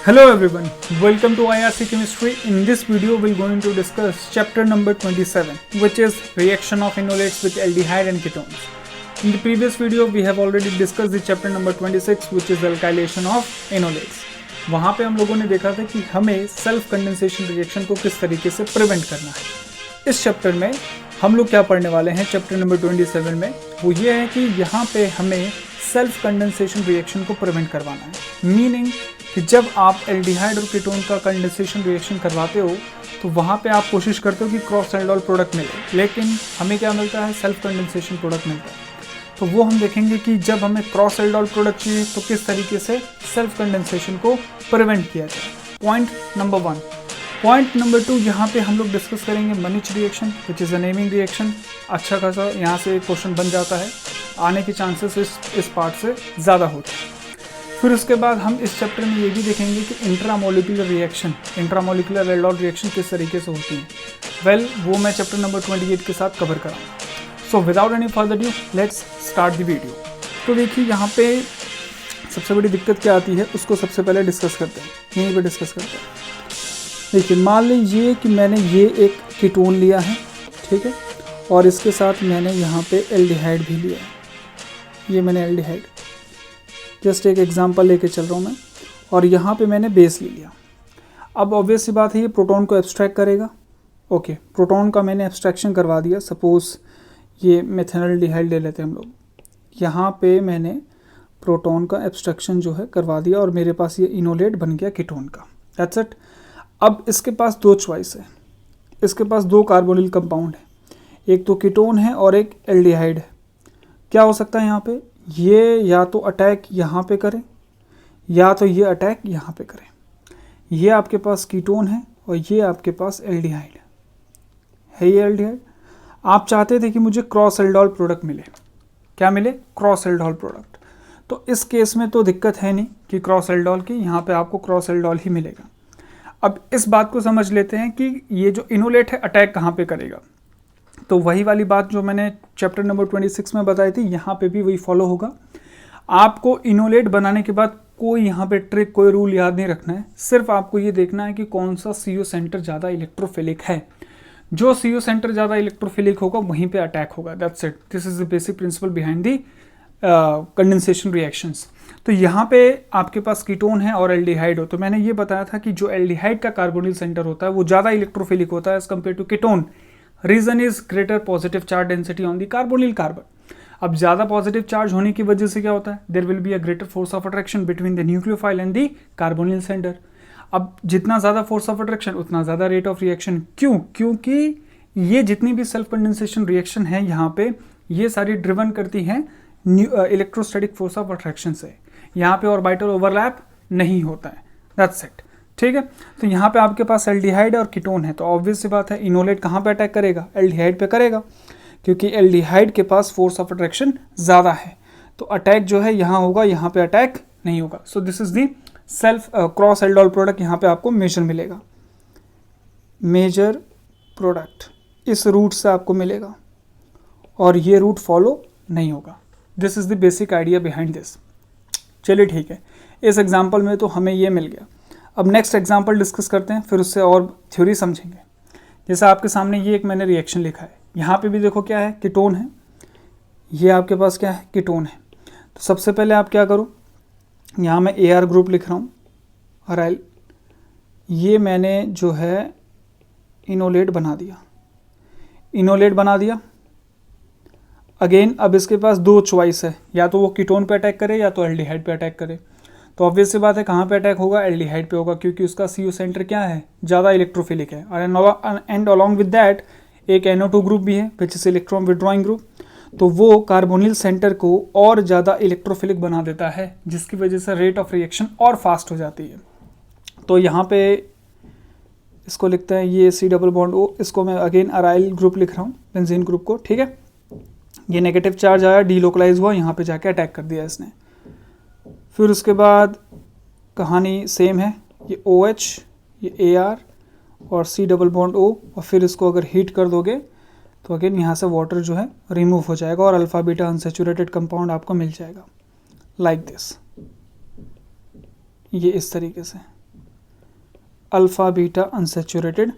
Hello everyone, welcome to IRC Chemistry. In this video we're going to discuss chapter number 27, which is reaction of enolates with aldehyde and ketones. In the previous video we have already discussed the chapter number 26, which is alkylation of enolates. वहाँ पे हम लोगों ने देखा था कि हमें self condensation reaction को किस तरीके से प्रिवेंट करना है। इस चैप्टर में हम लोग क्या पढ़ने वाले हैं चैप्टर नंबर 27 में, वो ये है कि यहाँ पे हमें सेल्फ कंडेंसेशन रिएक्शन को प्रिवेंट करवाना है। मीनिंग कि जब आप एल्डिहाइड और कीटोन का कंडेंसेशन रिएक्शन करवाते हो तो वहाँ पे आप कोशिश करते हो कि क्रॉस एल्डोल प्रोडक्ट मिले, लेकिन हमें क्या मिलता है, सेल्फ कंडेंसेशन प्रोडक्ट मिलता है। तो वो हम देखेंगे कि जब हमें क्रॉस एल्डोल प्रोडक्ट चाहिए तो किस तरीके से सेल्फ कंडेंसेशन को प्रिवेंट किया जाए। Point number 1। पॉइंट नंबर 2, यहाँ पे हम लोग डिस्कस करेंगे Mannich reaction, which is a naming reaction. अच्छा खासा यहाँ से क्वेश्चन बन जाता है, आने के चांसेस इस पार्ट से ज़्यादा होते हैं। फिर उसके बाद हम इस चैप्टर में ये भी देखेंगे कि intramolecular reaction, intramolecular aldol reaction किस तरीके से होती है। वो मैं चैप्टर नंबर 28 के साथ कवर कराऊंगा। So without any further due let's start the video. तो देखिए यहाँ पे सबसे बड़ी दिक्कत क्या आती है उसको सबसे पहले डिस्कस करते हैं, यहीं पे डिस्कस करते हैं। देखिए मान लीजिए कि मैंने ये एक कीटोन लिया है, ठीक है, और इसके साथ मैंने यहाँ पे एल्डिहाइड भी लिया है। ये मैंने एल्डिहाइड, जस्ट एक एग्जांपल लेके चल रहा हूँ मैं, और यहाँ पे मैंने बेस ले लिया। अब ऑब्वियस सी बात है ये प्रोटॉन को एब्स्ट्रैक्ट करेगा। ओके, प्रोटॉन का मैंने एब्स्ट्रैक्शन करवा दिया। सपोज ये मेथेनॉल्डिहाइड ले लेते हैं हम लोग। यहाँ पे मैंने प्रोटॉन का एब्स्ट्रैक्शन जो है करवा दिया और मेरे पास ये इनोलेट बन गया कीटोन का। That's it. अब इसके पास दो चॉइस है, इसके पास दो कार्बोनिल कंपाउंड है, एक तो कीटोन है और एक एल्डिहाइड है। क्या हो सकता है यहाँ पे, ये या तो अटैक यहाँ पे करे या तो ये अटैक यहाँ पे करे। ये आपके पास कीटोन है और ये आपके पास एल्डिहाइड है। ये एल्डिहाइड, आप चाहते थे कि मुझे क्रॉस एल्डोल प्रोडक्ट मिले। क्या मिले? Cross aldol product. तो इस केस में तो दिक्कत है नहीं कि क्रॉस एल्डोल की, यहाँ पे आपको क्रॉस एल्डोल ही मिलेगा। अब इस बात को समझ लेते हैं कि ये जो इनोलेट है अटैक कहाँ पे करेगा। तो वही वाली बात जो मैंने चैप्टर नंबर 26 में बताई थी, यहाँ पे भी वही फॉलो होगा। आपको इनोलेट बनाने के बाद कोई यहाँ पे ट्रिक, कोई रूल याद नहीं रखना है। सिर्फ आपको ये देखना है कि कौन सा CO सेंटर ज़्यादा इलेक्ट्रोफिलिक है। जो CO सेंटर ज़्यादा इलेक्ट्रोफिलिक होगा वहीं पे अटैक होगा। That's it, this is the basic principle behind the condensation reactions. तो यहाँ पे आपके पास कीटोन है और एल्डिहाइड हो, तो मैंने ये बताया था कि जो एल्डिहाइड का कार्बोनिल सेंटर होता है वो ज़्यादा इलेक्ट्रोफिलिक होता है as compare to ketone. Reason is greater positive charge density on the carbonyl carbon. अब ज़्यादा पॉजिटिव चार्ज होने की वजह से क्या होता है, there will be a greater force of attraction between the nucleophile and the carbonyl centre. अब जितना ज़्यादा फोर्स ऑफ अट्रैक्शन उतना ज़्यादा रेट ऑफ रिएक्शन। क्यों? क्योंकि ये जितनी भी सेल्फ कंडेंसेशन रिएक्शन है यहाँ पे, ये सारी ड्रिवन करती हैं इलेक्ट्रोस्टैटिक फोर्स ऑफ अट्रैक्शन से। यहाँ पे ऑर्बिटल ओवरलैप नहीं होता है। दैट्स इट, ठीक है। तो यहाँ पे आपके पास एल्डिहाइड और कीटोन है, तो ऑब्वियस सी बात है इनोलेट कहाँ पे अटैक करेगा, एल्डिहाइड पे करेगा, क्योंकि एल्डिहाइड के पास फोर्स ऑफ अट्रैक्शन ज़्यादा है। तो अटैक जो है यहाँ होगा, यहाँ पे अटैक नहीं होगा। सो this is the self cross aldol product. यहाँ पे आपको मेजर मिलेगा, मेजर प्रोडक्ट इस रूट से आपको मिलेगा और ये रूट फॉलो नहीं होगा। This is the basic idea behind this. चलिए ठीक है, इस एग्जाम्पल में तो हमें ये मिल गया। अब नेक्स्ट एग्जाम्पल डिस्कस करते हैं, फिर उससे और थ्योरी समझेंगे। जैसे आपके सामने ये एक मैंने रिएक्शन लिखा है, यहाँ पे भी देखो क्या है, कीटोन है। ये आपके पास क्या है, कीटोन है। तो सबसे पहले आप क्या करो, यहाँ मैं AR ग्रुप लिख रहा हूँ, अराइल। ये मैंने जो है इनोलेट बना दिया, इनोलेट बना दिया। अगेन अब इसके पास दो चॉइस है, या तो वो कीटोन पे अटैक करे या तो एल्डिहाइड पे अटैक करे। तो ऑब्वियस सी बात है कहाँ पे अटैक होगा, एल्डिहाइड पे होगा, क्योंकि उसका CO सेंटर क्या है, ज़्यादा इलेक्ट्रोफिलिक है। एंड अलॉन्ग विद दैट एक NO2 ग्रुप भी है which is electron withdrawing group. तो वो कार्बोनिल सेंटर को और ज़्यादा इलेक्ट्रोफिलिक बना देता है, जिसकी वजह से रेट ऑफ रिएक्शन और फास्ट हो जाती है। तो यहाँ पे इसको लिखते हैं ये C डबल बॉन्ड O, इसको मैं अगेन अराइल ग्रुप लिख रहा हूँ, बेंजीन ग्रुप को, ठीक है। ये नेगेटिव चार्ज आया, डीलोकलाइज हुआ, यहाँ पे जाके अटैक कर दिया इसने। फिर उसके बाद कहानी सेम है, ये OH, ये AR और C डबल बॉन्ड O, और फिर इसको अगर हीट कर दोगे तो अगेन यहाँ से वाटर जो है रिमूव हो जाएगा और अल्फा बीटा अनसैचुरेटेड कंपाउंड आपको मिल जाएगा लाइक दिस, ये इस तरीके से। Alpha beta unsaturated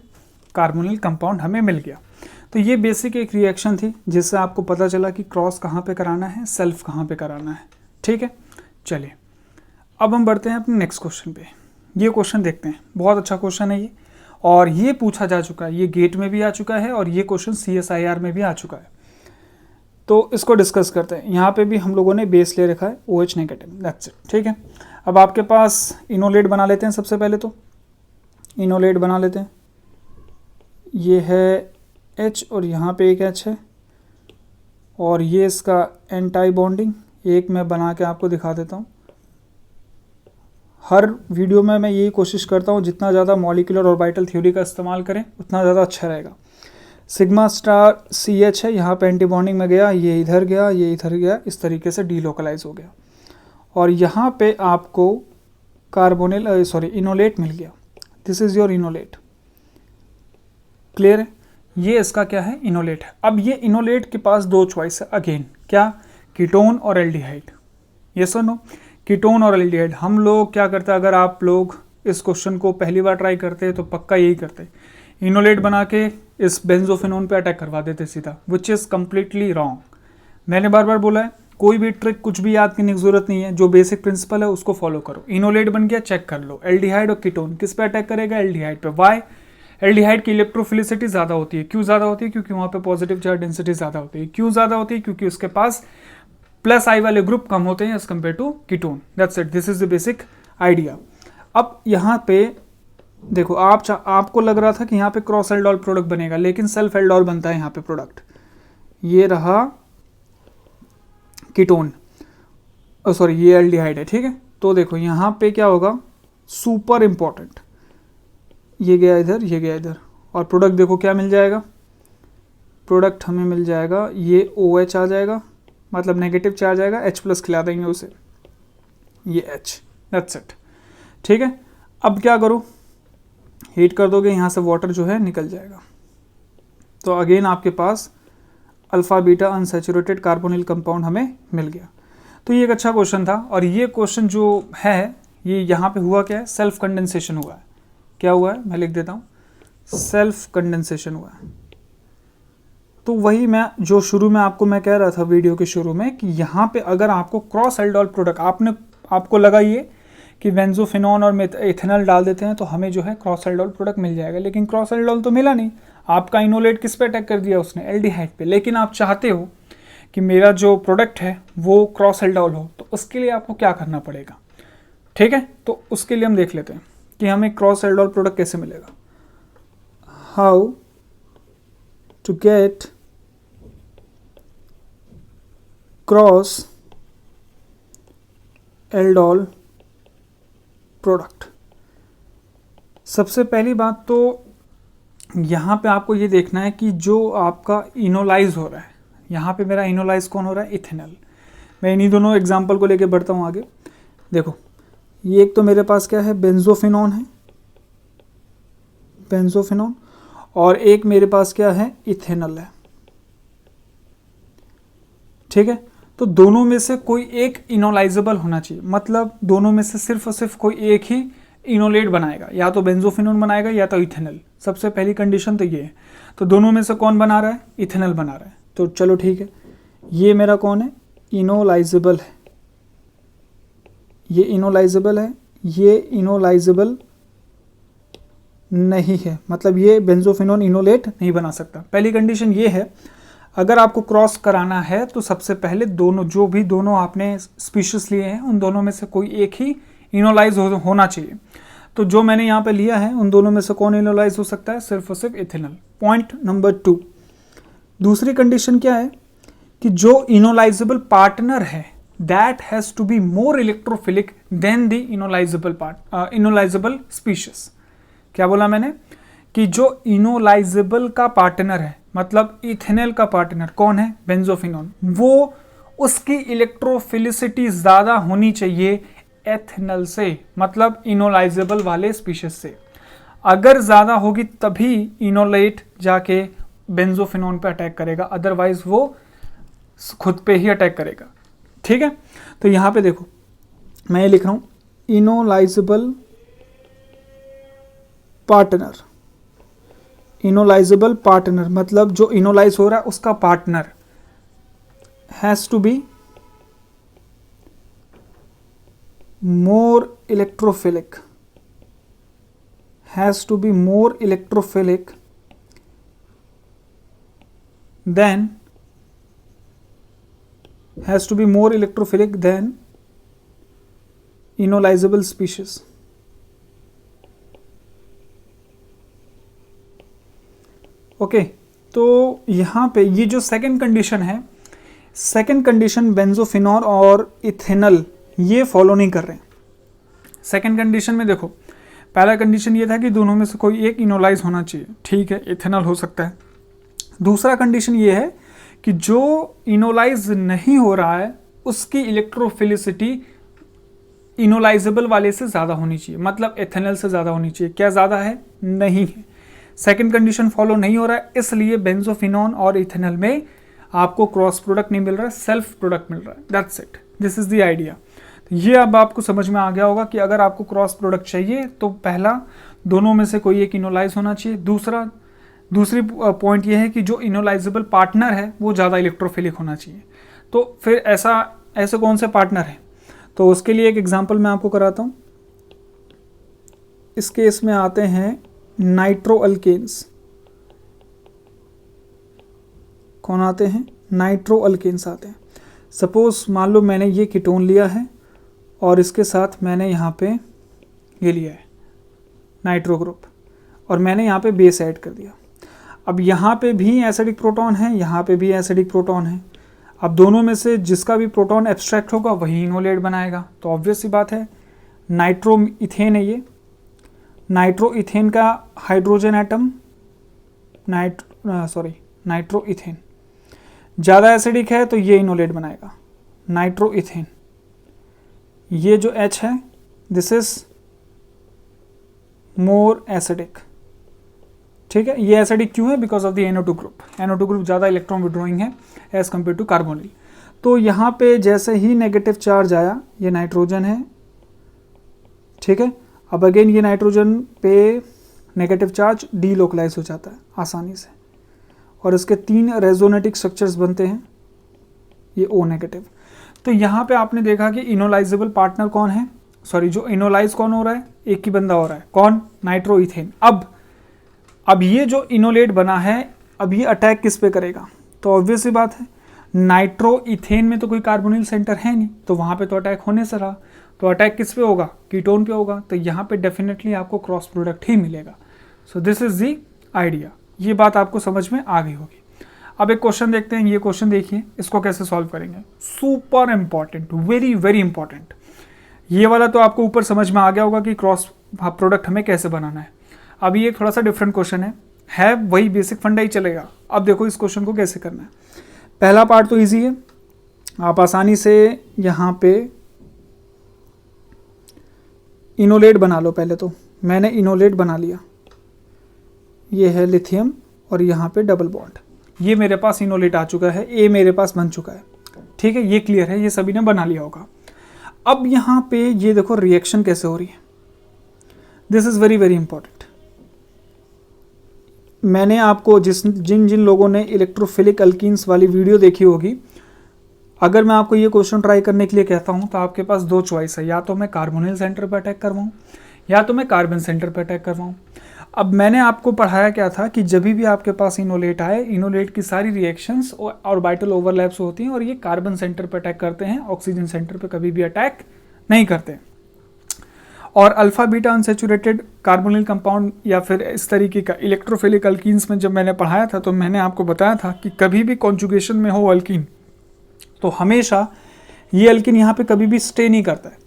carbonyl compound हमें मिल गया। तो ये बेसिक एक रिएक्शन थी जिससे आपको पता चला कि क्रॉस कहाँ पे कराना है, सेल्फ कहाँ पे कराना है। ठीक है, चलिए अब हम बढ़ते हैं अपने नेक्स्ट क्वेश्चन पे। ये क्वेश्चन देखते हैं, बहुत अच्छा क्वेश्चन है ये, और ये पूछा जा चुका है, ये गेट में भी आ चुका है और ये क्वेश्चन CSIR में भी आ चुका है। तो इसको डिस्कस करते हैं। यहाँ पे भी हम लोगों ने बेस ले रखा है OH नेगेटिव, दैट्स इट। ठीक है, अब आपके पास इनोलेट बना लेते हैं। सबसे पहले तो इनोलेट बना लेते हैं। ये है H और यहाँ पे एक H है, और ये इसका एंटी बॉन्डिंग एक मैं बना के आपको दिखा देता हूँ। हर वीडियो में मैं यही कोशिश करता हूँ जितना ज़्यादा मॉलिक्यूलर ऑर्बिटल थ्योरी का इस्तेमाल करें उतना ज़्यादा अच्छा रहेगा। सिग्मा स्टार CH है, यहाँ पे एंटी बॉन्डिंग में गया, ये इधर गया, ये इधर गया, इस तरीके से डीलोकलाइज हो गया, और यहाँ पे आपको कार्बोनिल इनोलेट मिल गया। This is your enolate. Clear है, ये इसका क्या है, इनोलेट है। अब ये इनोलेट के पास दो चॉइस है अगेन, क्या, कीटोन और एल्डिहाइड। यस और नो, कीटोन और एल्डिहाइड। हम लोग क्या करते हैं, अगर आप लोग इस क्वेश्चन को पहली बार ट्राई करते हैं तो पक्का यही करते हैं, इनोलेट बना के इस बेंजोफिनोन पे अटैक करवा देते सीधा, विच इज़ कम्प्लीटली रॉन्ग। मैंने बार बार बोला है, कोई भी ट्रिक कुछ भी याद करने की जरूरत नहीं है, जो बेसिक प्रिंसिपल है उसको फॉलो करो। इनोलेट बन गया, चेक कर लो, एल्डिहाइड और कीटोन किस पे अटैक करेगा, एल्डिहाइड पे। वाई, एल्डिहाइड की इलेक्ट्रोफिलिसिटी ज़्यादा होती है। क्यों ज़्यादा होती है, क्योंकि वहाँ पे पॉजिटिव चार्ज डेंसिटी ज़्यादा होती है। क्यों ज़्यादा होती है, क्योंकि उसके पास प्लस आई वाले ग्रुप कम होते हैं as compare to ketone. That's it, this is the basic idea. अब यहाँ पे देखो, आपको लग रहा था कि यहाँ पे क्रॉस एल्डोल प्रोडक्ट बनेगा, लेकिन सेल्फ एल्डोल बनता है यहाँ पे प्रोडक्ट। ये रहा कीटोन, सॉरी ये एल्डिहाइड है। ठीक है, तो देखो यहाँ पे क्या होगा, सुपर इंपॉर्टेंट, ये गया इधर, ये गया इधर, और प्रोडक्ट देखो क्या मिल जाएगा, प्रोडक्ट हमें मिल जाएगा, ये OH आ जाएगा, मतलब नेगेटिव चार्ज आएगा, H+ खिला देंगे उसे, ये H, दैट्स इट। ठीक है, अब क्या करो, हीट कर दोगे, यहाँ से वाटर जो है निकल जाएगा। तो अगेन आपके पास alpha beta unsaturated carbonyl compound हमें मिल गया। तो ये एक अच्छा क्वेश्चन था, और ये क्वेश्चन जो है ये यहाँ पे हुआ क्या है, सेल्फ कंडेंसेशन हुआ है। क्या हुआ है, मैं लिख देता हूँ, सेल्फ कंडेंसेशन हुआ है। तो वही मैं जो शुरू में मैं कह रहा था वीडियो के शुरू में, कि यहाँ पे अगर आपको क्रॉस एल्डोल प्रोडक्ट आपको लगा ये कि बेंजोफिनोन और इथेनॉल डाल देते हैं तो हमें जो है क्रॉस एल्डोल प्रोडक्ट मिल जाएगा, लेकिन क्रॉस एल्डोल तो मिला नहीं। आपका इनोलेट किस पे अटैक कर दिया उसने, एल्डिहाइड पे। लेकिन आप चाहते हो कि मेरा जो प्रोडक्ट है वो क्रॉस एल्डोल हो, तो उसके लिए आपको क्या करना पड़ेगा। ठीक है, तो उसके लिए हम देख लेते हैं कि हमें क्रॉस एल्डोल प्रोडक्ट कैसे मिलेगा। How to get cross aldol product. सबसे पहली बात तो यहाँ पे आपको ये देखना है कि जो आपका इनोलाइज हो रहा है, यहाँ पे मेरा इनोलाइज कौन हो रहा है, इथेनॉल। मैं इन्हीं दोनों एग्जांपल को लेके बढ़ता हूँ आगे। देखो, ये एक तो मेरे पास क्या है, बेंजोफिनोन है, बेंजोफिनोन, और एक मेरे पास क्या है, इथेनॉल है। ठीक है, तो दोनों में से कोई एक इनोलाइजेबल होना चाहिए, मतलब दोनों में से सिर्फ और सिर्फ कोई एक ही इनोलेट बनाएगा, या तो बेंजोफिनोन बनाएगा या तो इथेनॉल। सबसे पहली कंडीशन तो ये है। तो दोनों में से कौन बना रहा है, इथेनॉल बना रहा है। तो चलो ठीक है, ये मेरा कौन है, इनोलाइजेबल है, ये इनोलाइजेबल है, ये इनोलाइजेबल नहीं है, मतलब ये बेंजोफिनोन इनोलेट नहीं बना सकता। पहली कंडीशन ये है, अगर आपको क्रॉस कराना है तो सबसे पहले दोनों आपने स्पीशीज लिए हैं उन दोनों में से कोई एक ही इनोलाइज होना चाहिए। तो जो मैंने यहाँ पे लिया है उन दोनों में से कौन इनोलाइज हो सकता है, सिर्फ और सिर्फ इथेनॉल। Point number 2। दूसरी कंडीशन क्या है कि जो इनोलाइजेबल पार्टनर है that has to be more electrophilic than the enolizable species. क्या बोला मैंने, कि जो इनोलाइजेबल का पार्टनर है, मतलब इथेनॉल का पार्टनर कौन है, बेंजोफिनोन, वो उसकी इलेक्ट्रोफिलिसिटी ज्यादा होनी चाहिए एथेनॉल से, मतलब इनोलाइजेबल वाले स्पीशीज से। अगर ज्यादा होगी तभी इनोलेट जाके बेंजोफिनोन पे अटैक करेगा, अदरवाइज वो खुद पे ही अटैक करेगा। ठीक है, तो यहां पे देखो मैं ये लिख रहा हूं, इनोलाइजेबल पार्टनर, इनोलाइजेबल पार्टनर मतलब जो इनोलाइज हो रहा है उसका partner has to be more electrophilic, has to be more electrophilic than, has to be more electrophilic than enolizable species. Okay तो यहाँ पे ये जो सेकंड कंडीशन है, सेकंड कंडीशन बेंजोफिनॉल और इथेनॉल ये फॉलो नहीं कर रहे हैं। सेकंड कंडीशन में देखो, पहला कंडीशन ये था कि दोनों में से कोई एक इनोलाइज होना चाहिए, ठीक है, इथेनॉल हो सकता है। दूसरा कंडीशन ये है कि जो इनोलाइज नहीं हो रहा है उसकी इलेक्ट्रोफिलिसिटी इनोलाइजेबल वाले से ज़्यादा होनी चाहिए, मतलब एथेनॉल से ज़्यादा होनी चाहिए। क्या ज़्यादा है? नहीं है। सेकंड कंडीशन फॉलो नहीं हो रहा है, इसलिए बेंजोफिनॉल और इथेनॉल में आपको क्रॉस प्रोडक्ट नहीं मिल रहा है, सेल्फ प्रोडक्ट मिल रहा है। That's it, this is the idea. तो ये अब आपको समझ में आ गया होगा कि अगर आपको क्रॉस प्रोडक्ट चाहिए तो पहला, दोनों में से कोई एक इनोलाइज होना चाहिए। दूसरी पॉइंट ये है कि जो इनोलाइजेबल पार्टनर है वो ज़्यादा इलेक्ट्रोफिलिक होना चाहिए। तो फिर ऐसे कौन से पार्टनर हैं? तो उसके लिए एक एग्जांपल मैं आपको कराता हूँ। इस केस में आते हैं नाइट्रो अल्केन्स। कौन आते हैं? नाइट्रो अल्केन्स आते हैं। सपोज मान लो मैंने ये कीटोन लिया है और इसके साथ मैंने यहाँ पे ये लिया है नाइट्रो ग्रुप, और मैंने यहाँ पे बेस ऐड कर दिया। अब यहाँ पे भी एसिडिक प्रोटॉन है, यहाँ पे भी एसिडिक प्रोटॉन है। अब दोनों में से जिसका भी प्रोटॉन एब्स्ट्रैक्ट होगा वही इनोलेट बनाएगा। तो ऑब्वियस सी बात है, नाइट्रो इथेन है ये। नाइट्रो इथेन का हाइड्रोजन एटम नाइट्रो इथेन ज़्यादा एसिडिक है तो ये इनोलेट बनाएगा, नाइट्रो इथेन। ये जो H है दिस इज मोर एसिडिक, ठीक है। ये एसिडिक क्यों है? Because of the NO2 group. NO2 group ज़्यादा इलेक्ट्रॉन विड्रॉइंग है एज कम्पेयर टू कार्बोनिल। तो यहाँ पे जैसे ही नेगेटिव चार्ज आया, ये नाइट्रोजन है, ठीक है। अब अगेन ये नाइट्रोजन पे नेगेटिव चार्ज डीलोकलाइज हो जाता है आसानी से, और इसके 3 रेजोनेटिक स्ट्रक्चर्स बनते हैं, ये O नेगेटिव। तो यहाँ पे आपने देखा कि इनोलाइजेबल पार्टनर कौन है, जो इनोलाइज कौन हो रहा है? एक ही बंदा हो रहा है, कौन? Nitro ethane. अब ये जो इनोलेट बना है, अब ये अटैक किस पे करेगा? तो ऑब्वियस सी बात है, नाइट्रो इथेन में तो कोई कार्बोनिल सेंटर है नहीं, तो वहाँ पे तो अटैक होने से रहा। तो अटैक किस पे होगा? कीटोन पे होगा। तो यहाँ पे डेफिनेटली आपको क्रॉस प्रोडक्ट ही मिलेगा। सो दिस इज द आइडिया। ये बात आपको समझ में आ गई होगी। अब एक क्वेश्चन देखते हैं। ये क्वेश्चन देखिए, इसको कैसे सॉल्व करेंगे। Super important, very very important. ये वाला तो आपको ऊपर समझ में आ गया होगा कि क्रॉस प्रोडक्ट हमें कैसे बनाना है। अब ये थोड़ा सा डिफरेंट क्वेश्चन है वही बेसिक फंडा ही चलेगा। अब देखो इस क्वेश्चन को कैसे करना है। पहला पार्ट तो इजी है, आप आसानी से यहाँ पे इनोलेट बना लो। पहले तो मैंने इनोलेट बना लिया, ये है लिथियम और यहाँ पे डबल बॉन्ड, ये मेरे पास इनोलेट आ चुका है, ए मेरे पास बन चुका है, ठीक है। ये क्लियर है, ये सभी ने बना लिया होगा। अब यहाँ पे ये देखो रिएक्शन कैसे हो रही है, this is very very important. मैंने आपको जिन लोगों ने इलेक्ट्रोफिलिक अल्कीन्स वाली वीडियो देखी होगी, अगर मैं आपको ये क्वेश्चन ट्राई करने के लिए कहता हूँ तो आपके पास 2 चॉइस है, या तो मैं कार्बोनिल सेंटर पर अटैक करवाऊँ या तो मैं कार्बन सेंटर पर अटैक करवाऊँ। अब मैंने आपको पढ़ाया क्या था कि जब भी आपके पास इनोलेट आए, इनोलेट की सारी रिएक्शंस ऑर्बिटल ओवरलैप्स होती हैं और ये कार्बन सेंटर पर अटैक करते हैं, ऑक्सीजन सेंटर पर कभी भी अटैक नहीं करते। और alpha beta unsaturated carbonyl compound या फिर इस तरीके का इलेक्ट्रोफिलिक अल्कीन्स में जब मैंने पढ़ाया था तो मैंने आपको बताया था कि कभी भी कॉन्जुगेशन में हो अल्कीन, तो हमेशा ये अल्कीन यहाँ पे कभी भी स्टे नहीं करता है,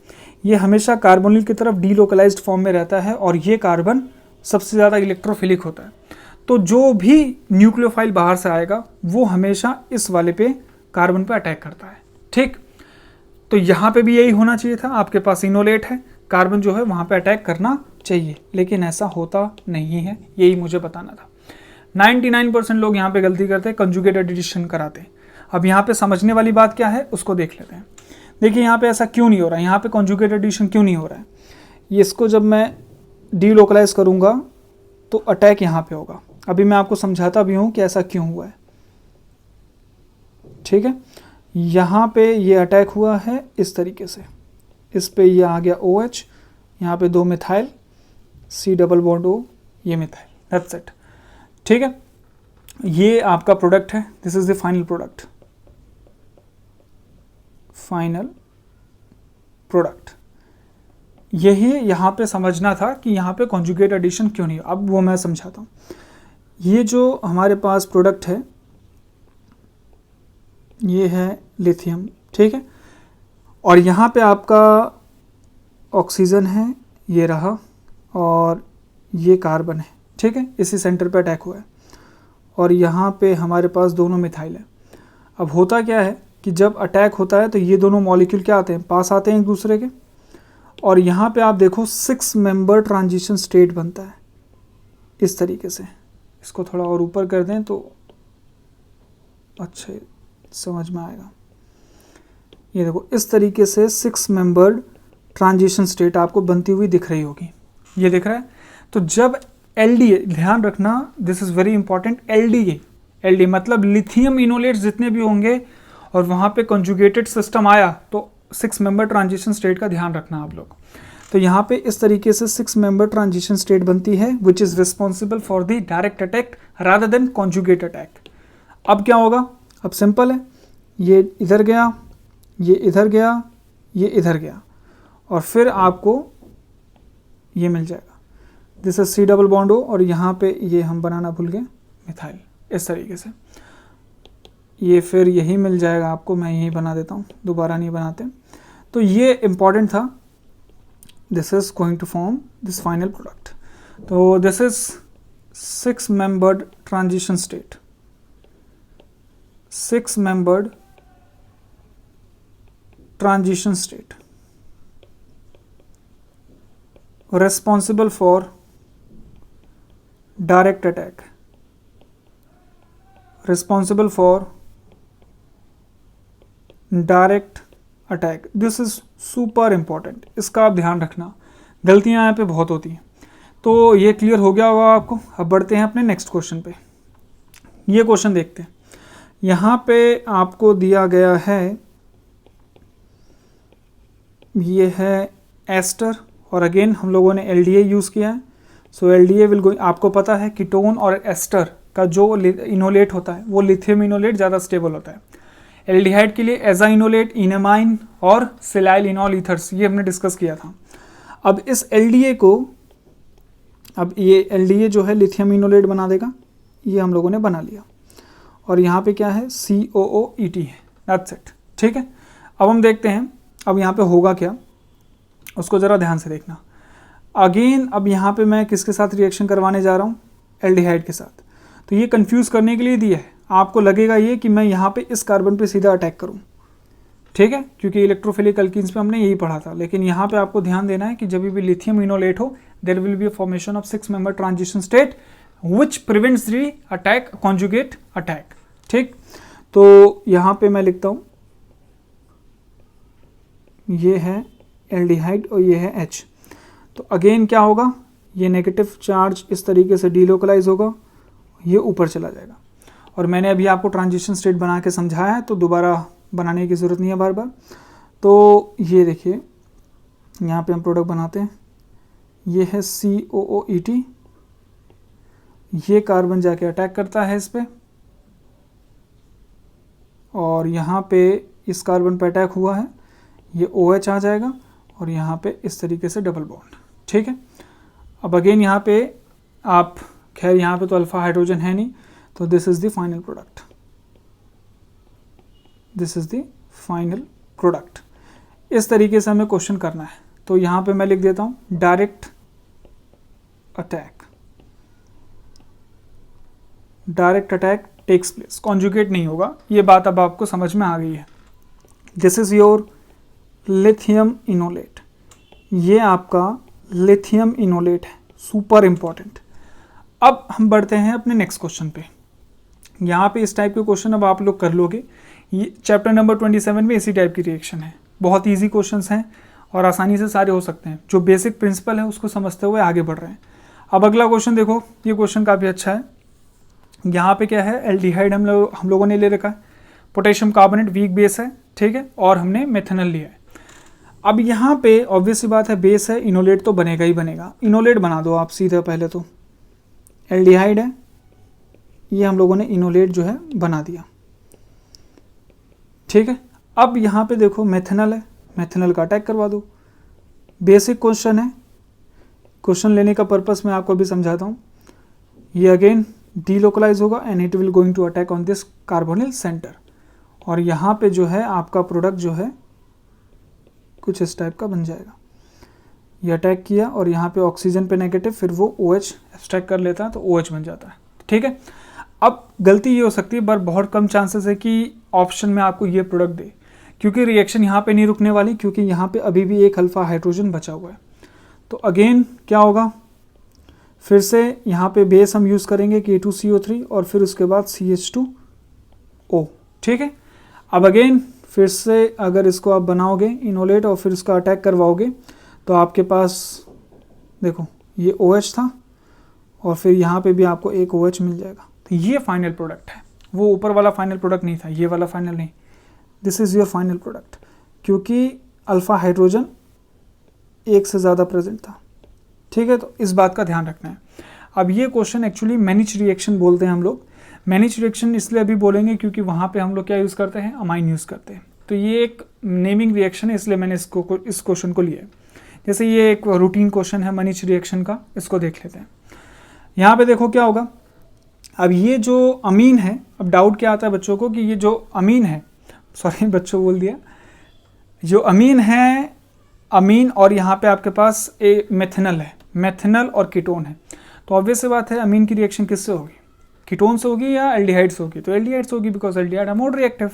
ये हमेशा कार्बोनिल की तरफ डीलोकलाइज्ड फॉर्म में रहता है और ये कार्बन सबसे ज़्यादा इलेक्ट्रोफिलिक होता है। तो जो भी न्यूक्लियोफाइल बाहर से आएगा वो हमेशा इस वाले पे कार्बन पे अटैक करता है, ठीक। तो यहाँ पे भी यही होना चाहिए था, आपके पास इनोलेट है, कार्बन जो है वहाँ पे अटैक करना चाहिए, लेकिन ऐसा होता नहीं है, यही मुझे बताना था। 99% लोग यहाँ पे गलती करते हैं, कंजुगेट एडिशन कराते हैं। अब यहाँ पे समझने वाली बात क्या है उसको देख लेते हैं। देखिए यहाँ पे ऐसा क्यों नहीं हो रहा है, यहाँ पे कंजुगेट एडिशन क्यों नहीं हो रहा है। ये इसको जब मैं डीलोकलाइज करूँगा तो अटैक यहाँ पे होगा। अभी मैं आपको समझाता भी हूँ कि ऐसा क्यों हुआ है, ठीक है। यहाँ पे ये अटैक हुआ है इस तरीके से, इस पे ये आ गया OH, यहाँ पे 2 methyl, C double bond O, ये मिथाइल, दैट्स इट, ठीक है। ये आपका प्रोडक्ट है, this is the final product, final product. यही यहाँ पे समझना था कि यहाँ पे कॉन्जुगेट एडिशन क्यों नहीं, अब वो मैं समझाता हूँ। ये जो हमारे पास प्रोडक्ट है ये है लिथियम, ठीक है, और यहाँ पे आपका ऑक्सीजन है, ये रहा, और ये कार्बन है, ठीक है, इसी सेंटर पे अटैक हुआ है, और यहाँ पे हमारे पास दोनों मिथाइल है। अब होता क्या है कि जब अटैक होता है तो ये दोनों मॉलिक्यूल क्या आते हैं, पास आते हैं एक दूसरे के, और यहाँ पे आप देखो 6 मेंबर ट्रांजिशन स्टेट बनता है इस तरीके से। इसको थोड़ा और ऊपर कर दें तो अच्छा समझ में आएगा। ये देखो इस तरीके से 6 मेंबर्ड ट्रांजिशन स्टेट आपको बनती हुई दिख रही होगी, ये दिख रहा है। तो जब LDA, ध्यान रखना, this is very important, LDA मतलब लिथियम इनोलेट्स जितने भी होंगे और वहाँ पे कंजुगेटेड सिस्टम आया तो 6 मेंबर ट्रांजिशन स्टेट का ध्यान रखना आप लोग। तो यहाँ पे इस तरीके से 6 मेंबर ट्रांजिशन स्टेट बनती है which is responsible for the direct attack rather than conjugate attack. अब क्या होगा, अब सिंपल है, ये इधर गया, ये इधर गया, ये इधर गया, और फिर आपको ये मिल जाएगा, this is C double bond O, और यहाँ पे ये हम बनाना भूल गए मिथाइल, इस तरीके से ये फिर यही मिल जाएगा आपको, मैं यही बना देता हूँ, दोबारा नहीं बनाते। तो ये इम्पॉर्टेंट था, this is going to form this final product. तो this is 6 membered transition state, 6 membered transition state responsible for direct attack, responsible for direct attack, this is super important, इसका आप ध्यान रखना, गलतियां यहाँ पे बहुत होती हैं। तो ये क्लियर हो गया होगा आपको। अब बढ़ते हैं अपने नेक्स्ट क्वेश्चन पे। ये क्वेश्चन देखते हैं, यहाँ पे आपको दिया गया है, ये है एस्टर, और अगेन हम लोगों ने LDA यूज़ किया है। सो LDA विल गो, आपको पता है कीटोन और एस्टर का जो इनोलेट होता है वो लिथियम इनोलेट ज़्यादा स्टेबल होता है। एल्डिहाइड के लिए एजा इनोलेट, इनेमाइन और सिलाइल इनॉल ईथर्स, ये हमने डिस्कस किया था। अब इस LDA को, अब ये LDA जो है लिथियम इनोलेट बना देगा, ये हम लोगों ने बना लिया, और यहाँ पे क्या है COOET है, दैट्स इट, ठीक है। अब हम देखते हैं अब यहाँ पे होगा क्या, उसको ज़रा ध्यान से देखना। अगेन अब यहाँ पे मैं किसके साथ रिएक्शन करवाने जा रहा हूँ, एल्डिहाइड के साथ। तो ये कंफ्यूज करने के लिए दिया है, आपको लगेगा ये कि मैं यहाँ पे इस कार्बन पे सीधा अटैक करूँ, ठीक है, क्योंकि इलेक्ट्रोफिलिक अल्कीन्स पे हमने यही पढ़ा था। लेकिन यहाँ पे आपको ध्यान देना है कि जब भी लिथियम इनोलेट हो there will be a formation of 6 member transition state which prevents the attack, conjugate attack, ठीक। तो यहाँ पे मैं लिखता हूँ, ये है एल्डिहाइड और ये है H। तो अगेन क्या होगा, ये नेगेटिव चार्ज इस तरीके से डीलोकलाइज होगा, ये ऊपर चला जाएगा। और मैंने अभी आपको ट्रांजिशन स्टेट बना के समझाया है, तो दोबारा बनाने की ज़रूरत नहीं है बार बार। तो ये देखिए यहाँ पे हम प्रोडक्ट बनाते हैं, ये है COOET, ये कार्बन जाके अटैक करता है इस पे, और यहाँ पे इस कार्बन पे अटैक हुआ है, ये OH आ जाएगा, और यहाँ पे इस तरीके से डबल बॉन्ड, ठीक है। अब अगेन यहाँ पे आप, खैर यहाँ पे तो अल्फा हाइड्रोजन है नहीं, तो this is the final product, this is the final product. इस तरीके से हमें क्वेश्चन करना है। तो यहाँ पे मैं लिख देता हूँ direct attack, direct attack takes place, conjugate नहीं होगा, ये बात अब आपको समझ में आ गई है। This is your lithium enolate, ये आपका लिथियम इनोलेट है, सुपर इंपॉर्टेंट। अब हम बढ़ते हैं अपने नेक्स्ट क्वेश्चन पे। यहाँ पे इस टाइप के क्वेश्चन अब आप लोग कर लोगे, ये चैप्टर नंबर 27 में इसी टाइप की रिएक्शन है, बहुत इजी क्वेश्चंस हैं और आसानी से सारे हो सकते हैं। जो बेसिक प्रिंसिपल है उसको समझते हुए आगे बढ़ रहे हैं। अब अगला क्वेश्चन देखो, ये क्वेश्चन काफ़ी अच्छा है। यहाँ पे क्या है, एल्डिहाइड हम लोगों ने ले रखा है, पोटेशियम कार्बोनेट वीक बेस है, ठीक है, और हमने मेथनॉल लिया है। अब यहाँ पे ऑब्वियस सी बात है, बेस है, इनोलेट तो बनेगा ही बनेगा। इनोलेट बना दो आप सीधा, पहले तो एल्डिहाइड है, ये हम लोगों ने इनोलेट जो है बना दिया, ठीक है। अब यहाँ पे देखो मेथनॉल है, मेथनॉल का अटैक करवा दो। बेसिक क्वेश्चन है, क्वेश्चन लेने का पर्पस मैं आपको अभी समझाता हूँ। ये अगेन डीलोकलाइज होगा and it will going to attack on this carbonyl centre, और यहाँ पे जो है आपका प्रोडक्ट जो है कुछ इस टाइप का बन जाएगा। ये अटैक किया और यहाँ पे ऑक्सीजन पे नेगेटिव, फिर वो OH एक्सट्रैक्ट कर लेता है तो OH बन जाता है, ठीक है। अब गलती ये हो सकती है, पर बहुत कम चांसेस है कि ऑप्शन में आपको ये प्रोडक्ट दे, क्योंकि रिएक्शन यहाँ पे नहीं रुकने वाली, क्योंकि यहाँ पे अभी भी एक अल्फा हाइड्रोजन बचा हुआ है। तो अगेन क्या होगा, फिर से यहाँ पे बेस हम यूज़ करेंगे K2CO3 और फिर उसके बाद CH2O, ठीक है। अब अगेन फिर से अगर इसको आप बनाओगे इनोलेट और फिर उसका अटैक करवाओगे, तो आपके पास देखो ये OH था और फिर यहाँ पे भी आपको एक OH मिल जाएगा। तो ये फाइनल प्रोडक्ट है, वो ऊपर वाला फाइनल प्रोडक्ट नहीं था, ये वाला फाइनल नहीं, this is your final product, क्योंकि अल्फ़ा हाइड्रोजन एक से ज़्यादा प्रेजेंट था, ठीक है। तो इस बात का ध्यान रखना है। अब ये क्वेश्चन एक्चुअली मैनिच रिएक्शन बोलते हैं हम लोग। मैनिच रिएक्शन इसलिए अभी बोलेंगे क्योंकि वहाँ पे हम लोग क्या यूज़ करते हैं, अमाइन यूज़ करते हैं। तो ये एक नेमिंग रिएक्शन है, इसलिए मैंने इस क्वेश्चन को लिया है। जैसे ये एक रूटीन क्वेश्चन है मैनिच रिएक्शन का, इसको देख लेते हैं। यहाँ पे देखो क्या होगा, अब ये जो अमीन है, अब डाउट क्या आता है बच्चों को कि ये जो अमीन है, सॉरी बच्चों बोल दिया, जो अमीन है, अमीन और यहाँ पे आपके पास मेथनॉल है, मेथनॉल और कीटोन है। तो ऑब्वियस सी बात है अमीन की रिएक्शन किससे होगी, कीटोन से होगी या एल्डिहाइड से होगी? तो एल्डिहाइड से होगी, because aldehyde are more reactive.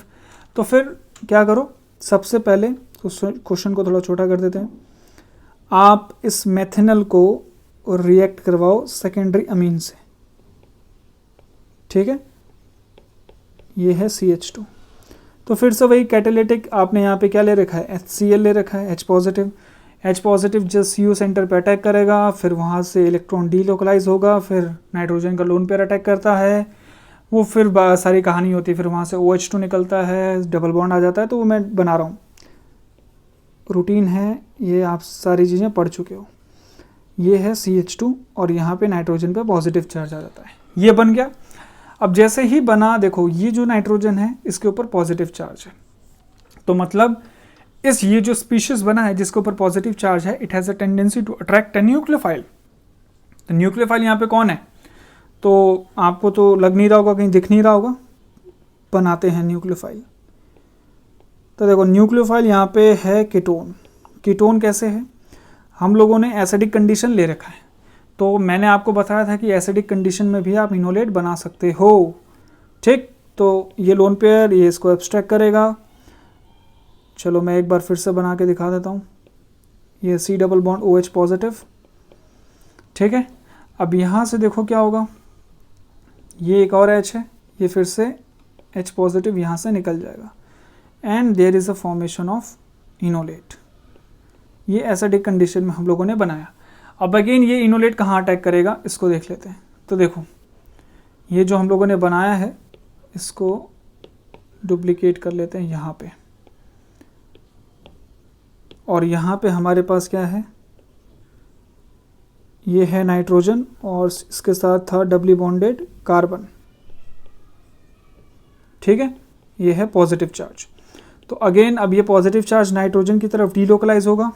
तो फिर क्या करो, सबसे पहले क्वेश्चन को थोड़ा छोटा कर देते हैं, आप इस मेथनॉल को रिएक्ट करवाओ सेकेंडरी अमीन से, ठीक है। ये है CH2। तो फिर से वही कैटालिटिक आपने यहाँ पे क्या ले रखा है, HCl ले रखा है, H positive just CO centre पे अटैक करेगा, फिर वहाँ से इलेक्ट्रॉन डीलोकलाइज होगा, फिर नाइट्रोजन का लोन पेयर अटैक करता है, वो फिर सारी कहानी होती है, फिर वहाँ से OH2 निकलता है, डबल बॉन्ड आ जाता है। तो वो मैं बना रहा हूँ, रूटीन है ये, आप सारी चीज़ें पढ़ चुके हो। ये है CH2 और यहाँ पे नाइट्रोजन पे पॉजिटिव चार्ज आ जाता है, ये बन गया। अब जैसे ही बना, देखो ये जो नाइट्रोजन है इसके ऊपर पॉजिटिव चार्ज है, तो मतलब ये जो स्पीशीज बना है जिसके ऊपर पॉजिटिव चार्ज है, it has a tendency to attract a nucleophile. तो न्यूक्लियोफाइल यहाँ पे कौन है, तो आपको तो लग नहीं रहा होगा, कहीं दिख नहीं रहा होगा, बनाते हैं न्यूक्लियोफाइल। तो देखो न्यूक्लियोफाइल यहाँ पे है कीटोन। कीटोन कैसे है, हम लोगों ने एसिडिक कंडीशन ले रखा है, तो मैंने आपको बताया था कि एसिडिक कंडीशन में भी आप इनोलेट बना सकते हो, ठीक। तो ये लोन पेयर ये इसको एब्स्ट्रैक्ट करेगा। चलो मैं एक बार फिर से बना के दिखा देता हूँ, ये C double bond OH positive, ठीक है। अब यहाँ से देखो क्या होगा, ये एक और H है, ये फिर से H पॉजिटिव यहाँ से निकल जाएगा and there is a formation of enolate. ये एसिडिक कंडीशन में हम लोगों ने बनाया। अब अगेन ये इनोलेट कहाँ अटैक करेगा, इसको देख लेते हैं। तो देखो ये जो हम लोगों ने बनाया है इसको डुप्लीकेट कर लेते हैं यहाँ पे, और यहाँ पे हमारे पास क्या है, ये है नाइट्रोजन और इसके साथ था डबली बॉन्डेड कार्बन, ठीक है। ये है पॉजिटिव चार्ज। तो अगेन अब ये पॉजिटिव चार्ज नाइट्रोजन की तरफ डीलोकलाइज होगा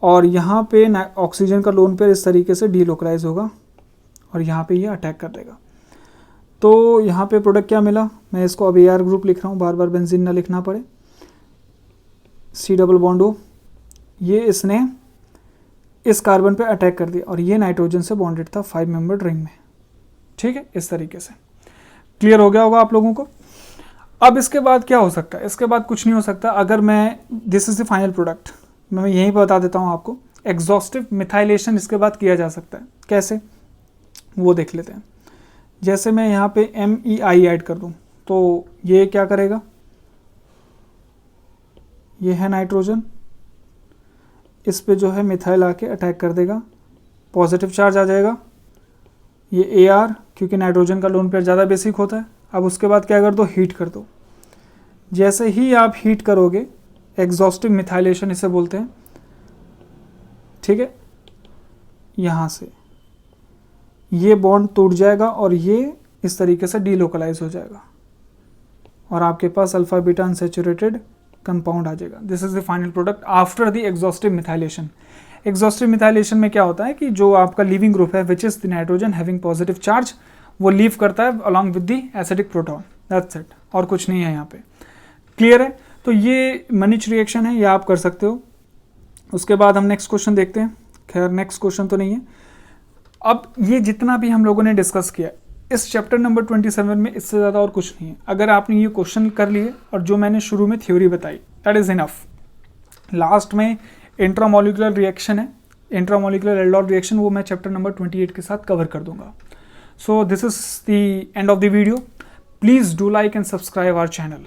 और यहाँ पे ऑक्सीजन का लोन पेयर इस तरीके से डीलोकलाइज होगा और यहाँ पे ये अटैक कर देगा। तो यहाँ पे प्रोडक्ट क्या मिला, मैं इसको अब AR ग्रुप लिख रहा हूँ, बार बार बेंजीन ना लिखना पड़े। C डबल बॉन्ड O, ये इसने इस कार्बन पे अटैक कर दिया और ये नाइट्रोजन से बॉन्डेड था 5 मेंबर्ड रिंग में, ठीक है। इस तरीके से क्लियर हो गया होगा आप लोगों को। अब इसके बाद क्या हो सकता है, इसके बाद कुछ नहीं हो सकता। अगर मैं this is the final product, मैं यहीं बता देता हूँ आपको, एग्जॉस्टिव मिथाइलेशन इसके बाद किया जा सकता है। कैसे, वो देख लेते हैं। जैसे मैं यहाँ पे MEI ऐड कर दूँ तो ये क्या करेगा, ये है नाइट्रोजन, इस पे जो है मिथाइल आके अटैक कर देगा, पॉजिटिव चार्ज आ जाएगा ये AR क्योंकि नाइट्रोजन का लोन पेयर ज़्यादा बेसिक होता है। अब उसके बाद क्या कर दो, हीट कर दो। जैसे ही आप हीट करोगे, एग्जॉस्टिव मिथाइलेशन इसे बोलते हैं, ठीक है, यहाँ से ये बॉन्ड टूट जाएगा और ये इस तरीके से डीलोकलाइज हो जाएगा और आपके पास अल्फा बीटा अनसैचुरेटेड कंपाउंड आ जाएगा। This is the final product after the exhaustive methylation. Exhaustive methylation में क्या होता है कि जो आपका लीविंग ग्रुप है which is the nitrogen having positive charge, वो लीव करता है along with the acidic proton. That's it, और कुछ नहीं है यहाँ पे। क्लियर है? तो ये मनिच रिएक्शन है, ये आप कर सकते हो। उसके बाद हम नेक्स्ट क्वेश्चन देखते हैं। खैर नेक्स्ट क्वेश्चन तो नहीं है। अब ये जितना भी हम लोगों ने डिस्कस किया इस चैप्टर नंबर 27 में, इससे ज़्यादा और कुछ नहीं है। अगर आपने ये क्वेश्चन कर लिए और जो मैंने शुरू में थ्योरी बताई, दैट इज़ इनफ। लास्ट में इंट्रामोलिकुलर रिएक्शन है, इंट्रामोलिकुलर एल्डोल रिएक्शन, वो मैं चैप्टर नंबर 28 के साथ कवर कर दूंगा। So this is the end of the video. Please do like and subscribe our channel.